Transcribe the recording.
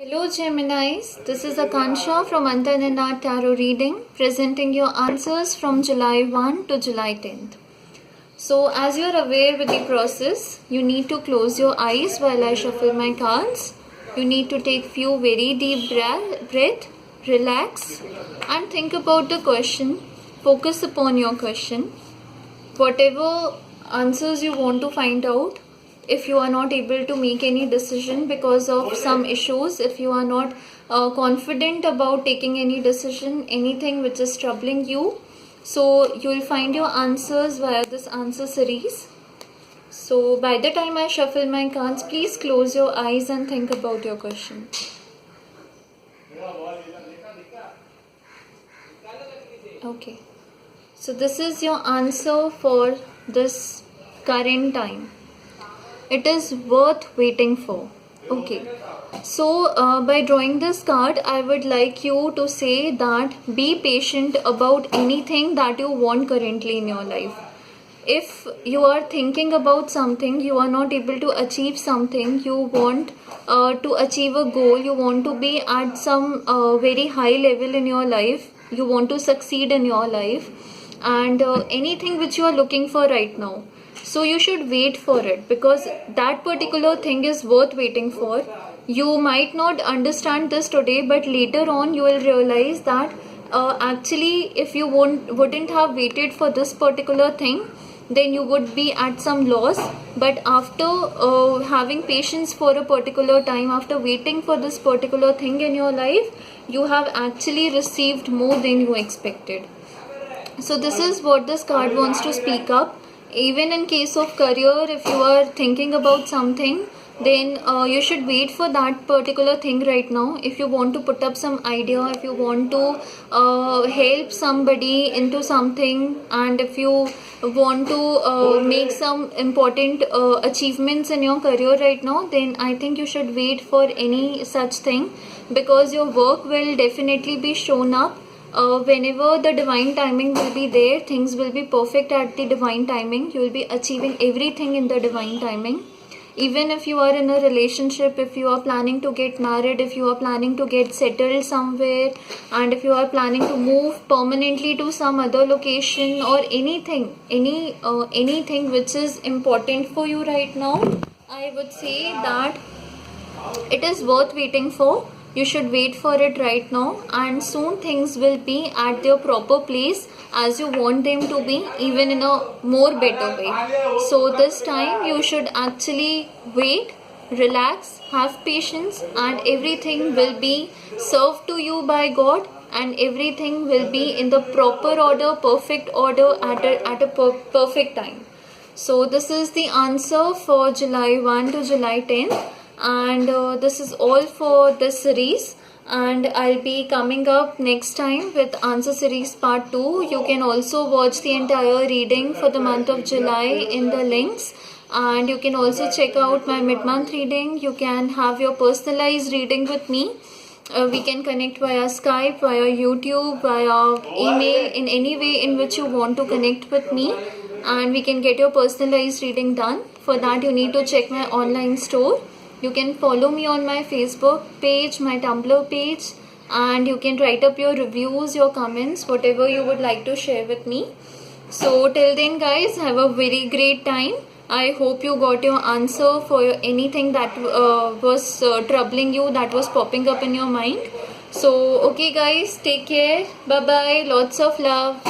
Hello Geminis, this is Akansha from Antanana Tarot Reading, presenting your answers from July 1 to July 10th. So as you are aware with the process, you need to close your eyes while I shuffle my cards. You need to take few very deep breath, relax and think about the question, focus upon your question. Whatever answers you want to find out, if you are not able to make any decision because of some issues, if you are not confident about taking any decision, anything which is troubling you, so you will find your answers via this answer series. So by the time I shuffle my cards, please close your eyes and think about your question. Okay, so this is your answer for this current time. It is worth waiting for. Okay, so by drawing this card, I would like you to say that be patient about anything that you want currently in your life. If you are thinking about something, you are not able to achieve something, you want to achieve a goal, you want to be at some very high level in your life, you want to succeed in your life, and anything which you are looking for right now, so you should wait for it, because that particular thing is worth waiting for. You might not understand this today, but later on you will realize that actually if you wouldn't have waited for this particular thing, then you would be at some loss. But after having patience for a particular time, after waiting for this particular thing in your life, you have actually received more than you expected. So this is what this card wants to speak up. Even in case of career, if you are thinking about something, then you should wait for that particular thing right now. If you want to put up some idea, if you want to help somebody into something, and if you want to make some important achievements in your career right now, then I think you should wait for any such thing, because your work will definitely be shown up. Whenever the divine timing will be there, things will be perfect at the divine timing. You will be achieving everything in the divine timing. Even if you are in a relationship, if you are planning to get married, if you are planning to get settled somewhere, and if you are planning to move permanently to some other location, or anything which is important for you right now, I would say that it is worth waiting for. You should wait for it right now, and soon things will be at their proper place as you want them to be, even in a more better way. So this time you should actually wait, relax, have patience, and everything will be served to you by God, and everything will be in the proper order, perfect order, at a perfect time. So this is the answer for July 1 to July 10th. And this is all for this series, and I'll be coming up next time with answer series part 2. You can also watch the entire reading for the month of July in the links, and you can also check out my mid-month reading. You can have your personalized reading with me. We can connect via Skype, via YouTube, via email, in any way in which you want to connect with me, and we can get your personalized reading done. For that you need to check my online store. You can follow me on my Facebook page, my Tumblr page, and you can write up your reviews, your comments, whatever you would like to share with me. So till then guys, have a very great time. I hope you got your answer for anything that was troubling you, that was popping up in your mind. So okay guys, take care, bye bye, lots of love.